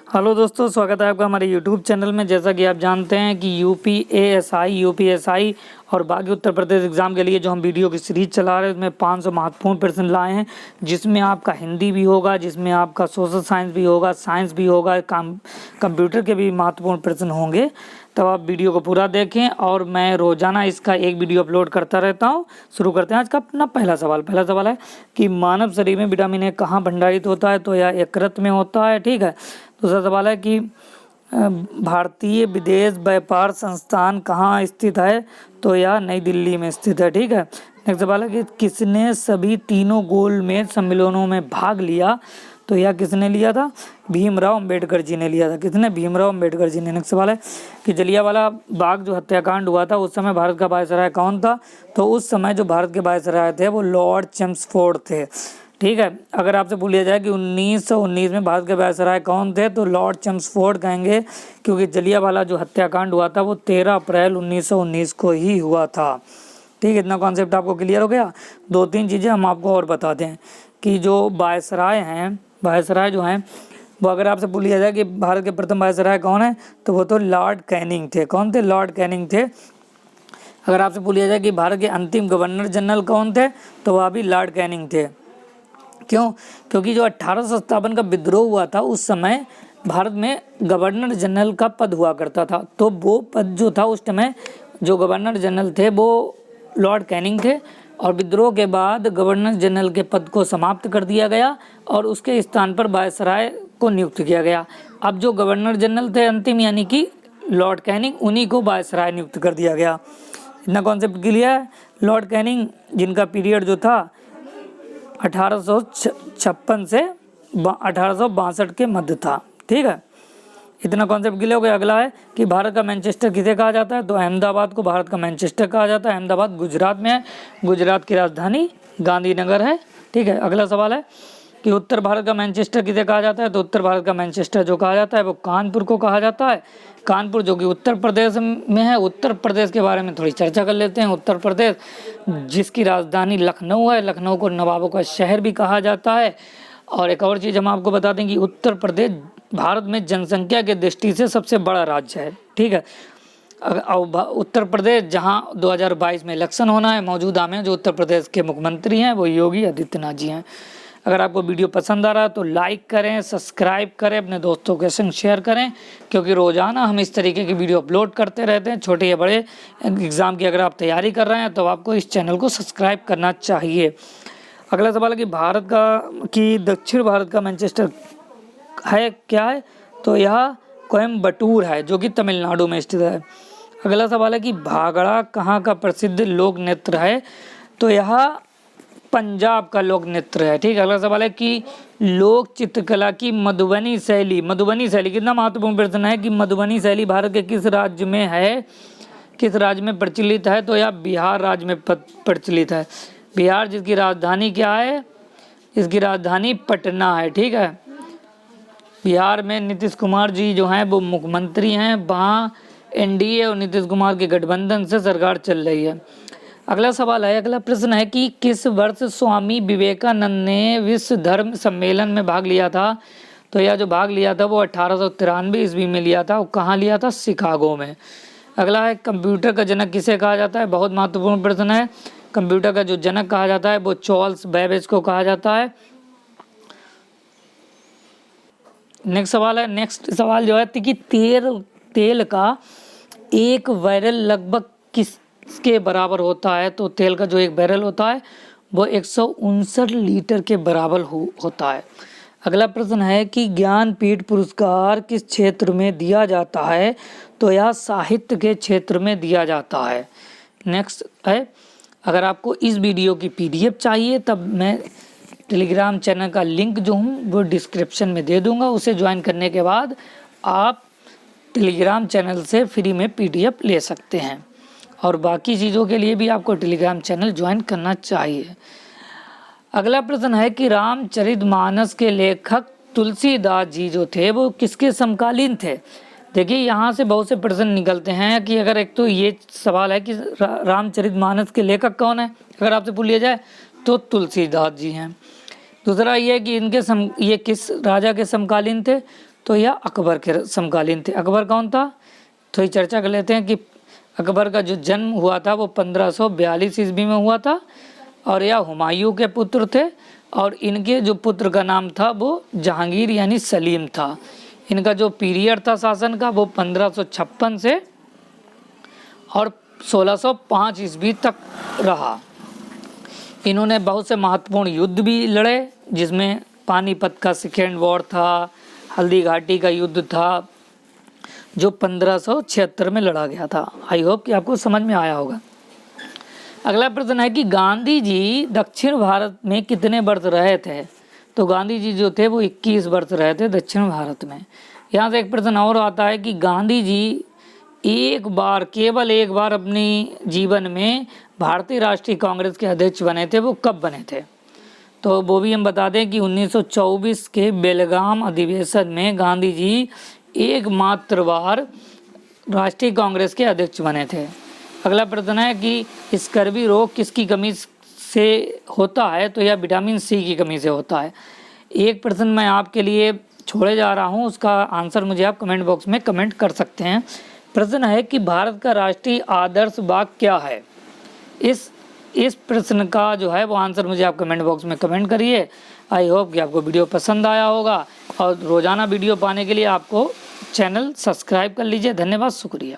Hello दोस्तों, स्वागत है आपका हमारे यूट्यूब चैनल में। जैसा कि आप जानते हैं कि यूपीएसआई और बाकी उत्तर प्रदेश एग्ज़ाम के लिए जो हम वीडियो की सीरीज़ चला रहे हैं उसमें 500 महत्वपूर्ण प्रश्न लाए हैं, जिसमें आपका हिंदी भी होगा, जिसमें आपका सोशल साइंस भी होगा, साइंस भी होगा, कंप्यूटर के भी महत्वपूर्ण प्रश्न होंगे। तो आप वीडियो को पूरा देखें और मैं रोज़ाना इसका एक वीडियो अपलोड करता रहता हूँ। शुरू करते हैं आज का अपना पहला सवाल है कि मानव शरीर में विटामिन ए कहाँ भंडारित होता है? तो यह यकृत में होता है। ठीक है। दूसरा सवाल है कि भारतीय विदेश व्यापार संस्थान कहाँ स्थित है? तो यह नई दिल्ली में स्थित है। ठीक है। नेक्स्ट सवाल है कि किसने सभी तीनों गोलमेज सम्मेलनों में भाग लिया? तो यह किसने लिया था? भीमराव अंबेडकर जी ने लिया था। किसने? भीमराव अंबेडकर जी ने। नेक्स्ट सवाल है कि जलियांवाला बाग जो हत्याकांड हुआ था उस समय भारत का वायसराय कौन था? तो उस समय जो भारत के वायसराय थे वो लॉर्ड चेम्सफोर्ड थे। ठीक है। अगर आपसे पूछा जाए कि 1919 में भारत के वायसराय कौन थे? तो लॉर्ड चेम्सफोर्ड कहेंगे, क्योंकि जलियांवाला जो हत्याकांड हुआ था वो 13 अप्रैल 1919 को ही हुआ था। ठीक है। इतना कॉन्सेप्ट आपको क्लियर हो गया। 2-3 चीज़ें हम आपको और बताते हैं कि जो वायसराय जो हैं वो, अगर आपसे पूछा जाए कि भारत के प्रथम वायसराय कौन है, तो वो तो लॉर्ड कैनिंग थे। कौन थे? लॉर्ड कैनिंग थे। अगर आपसे पूछा जाए कि भारत के अंतिम गवर्नर जनरल कौन थे, तो वह भी लॉर्ड कैनिंग थे। क्यों? क्योंकि जो 1857 का विद्रोह हुआ था उस समय भारत में गवर्नर जनरल का पद हुआ करता था। तो वो पद जो था उस समय जो गवर्नर जनरल थे वो लॉर्ड कैनिंग थे, और विद्रोह के बाद गवर्नर जनरल के पद को समाप्त कर दिया गया और उसके स्थान पर वायसराय को नियुक्त किया गया। अब जो गवर्नर जनरल थे अंतिम, यानी कि लॉर्ड कैनिंग, उन्हीं को वायसराय नियुक्त कर दिया गया। इतना कॉन्सेप्ट क्लियर है। लॉर्ड कैनिंग जिनका पीरियड जो था 1856 से 1862 के मध्य था। ठीक है। इतना कॉन्सेप्ट क्लियर हो गया। अगला है कि भारत का मैनचेस्टर किसे कहा जाता है? तो अहमदाबाद को भारत का मैनचेस्टर कहा जाता है। अहमदाबाद गुजरात में है। गुजरात की राजधानी गांधीनगर है। ठीक है। अगला सवाल है कि उत्तर भारत का मैनचेस्टर किसे कहा जाता है? तो उत्तर भारत का मैनचेस्टर जो कहा जाता है वो कानपुर को कहा जाता है। कानपुर जो कि उत्तर प्रदेश में है। उत्तर प्रदेश के बारे में थोड़ी चर्चा कर लेते हैं। उत्तर प्रदेश जिसकी राजधानी लखनऊ है, लखनऊ को नवाबों का शहर भी कहा जाता है। और एक और चीज़ हम आपको बता दें कि उत्तर प्रदेश भारत में जनसंख्या के दृष्टि से सबसे बड़ा राज्य है। ठीक है। उत्तर प्रदेश जहां 2022 में इलेक्शन होना है, मौजूदा में जो उत्तर प्रदेश के मुख्यमंत्री हैं वो योगी आदित्यनाथ जी हैं। अगर आपको वीडियो पसंद आ रहा है तो लाइक करें, सब्सक्राइब करें, अपने दोस्तों के संग शेयर करें, क्योंकि रोज़ाना हम इस तरीके की वीडियो अपलोड करते रहते हैं। छोटे या बड़े एग्ज़ाम की अगर आप तैयारी कर रहे हैं तो आपको इस चैनल को सब्सक्राइब करना चाहिए। अगला सवाल है कि दक्षिण भारत का मैनचेस्टर है क्या है? तो यह कोयम्बटूर है, जो कि तमिलनाडु में स्थित है। अगला सवाल है कि भांगड़ा कहाँ का प्रसिद्ध लोक नृत्य है? तो यह पंजाब का लोक नृत्य है। ठीक है। अगला सवाल है कि लोक चित्रकला की मधुबनी शैली कितना महत्वपूर्ण प्रश्न है कि मधुबनी शैली भारत के किस राज्य में है, किस राज्य में प्रचलित है? तो यह बिहार राज्य में प्रचलित है। बिहार जिसकी राजधानी क्या है? इसकी राजधानी पटना है। ठीक है। बिहार में नीतीश कुमार जी जो हैं वो मुख्यमंत्री हैं। वहाँ एनडीए और नीतीश कुमार के गठबंधन से सरकार चल रही है। अगला प्रश्न है कि किस वर्ष स्वामी विवेकानंद ने विश्व धर्म सम्मेलन में भाग लिया था? तो यह जो भाग लिया था वो 1893 ईस्वी में लिया था। और कहाँ लिया था? शिकागो में। अगला है कंप्यूटर का जनक किसे कहा जाता है? बहुत महत्वपूर्ण प्रश्न है। कंप्यूटर का जो जनक कहा जाता है वो चार्ल्स बेबेज को कहा जाता है। नेक्स्ट सवाल जो है कि तेल का एक बैरल लगभग किसके बराबर होता है? तो तेल का जो एक बैरल होता है वो 159 लीटर के बराबर होता है। अगला प्रश्न है कि ज्ञानपीठ पुरस्कार किस क्षेत्र में दिया जाता है? तो यह साहित्य के क्षेत्र में दिया जाता है। नेक्स्ट है, अगर आपको इस वीडियो की PDF चाहिए तब मैं टेलीग्राम चैनल का लिंक जो हूँ वो डिस्क्रिप्शन में दे दूँगा। उसे ज्वाइन करने के बाद आप टेलीग्राम चैनल से फ्री में PDF ले सकते हैं। और बाकी चीज़ों के लिए भी आपको टेलीग्राम चैनल ज्वाइन करना चाहिए। अगला प्रश्न है कि रामचरितमानस के लेखक तुलसीदास जी जो थे वो किसके समकालीन थे? देखिए यहाँ से बहुत से प्रश्न निकलते हैं कि अगर एक तो ये सवाल है कि रामचरितमानस के लेखक कौन है, अगर आपसे पूछ लिया जाए तो तुलसीदास जी हैं। दूसरा ये है कि ये किस राजा के समकालीन थे? तो यह अकबर के समकालीन थे। अकबर कौन था, थोड़ी चर्चा कर लेते हैं कि अकबर का जो जन्म हुआ था वो 1542 ईस्वी में हुआ था और यह हुमायूं के पुत्र थे और इनके जो पुत्र का नाम था वो जहांगीर यानी सलीम था। इनका जो पीरियड था शासन का वो 1556 से और 1605 ईस्वी तक रहा। इन्होंने बहुत से महत्वपूर्ण युद्ध भी लड़े, जिसमें पानीपत का सेकेंड वॉर था, हल्दी घाटी का युद्ध था जो 1576 में लड़ा गया था। आई होप कि आपको समझ में आया होगा। अगला प्रश्न है कि गांधी जी दक्षिण भारत में कितने वर्ष रहे थे। तो गांधी जी जो थे वो 21 वर्ष रहे थे दक्षिण भारत में। यहाँ से एक प्रश्न और आता है कि गांधी जी केवल एक बार अपनी जीवन में भारतीय राष्ट्रीय कांग्रेस के अध्यक्ष बने थे, वो कब बने थे। तो वो भी हम बता दें कि 1924 के बेलगाम अधिवेशन में गांधी जी एकमात्र बार राष्ट्रीय कांग्रेस के अध्यक्ष बने थे। अगला प्रश्न है कि स्कर्वी रोग किसकी कमी से होता है। तो यह विटामिन सी की कमी से होता है। एक प्रश्न मैं आपके लिए छोड़े जा रहा हूँ, उसका आंसर मुझे आप कमेंट बॉक्स में कमेंट कर सकते हैं। प्रश्न है कि भारत का राष्ट्रीय आदर्श बाग क्या है। इस प्रश्न का जो है वो आंसर मुझे आप कमेंट बॉक्स में कमेंट करिए। आई होप कि आपको वीडियो पसंद आया होगा और रोज़ाना वीडियो पाने के लिए आपको चैनल सब्सक्राइब कर लीजिए। धन्यवाद, शुक्रिया।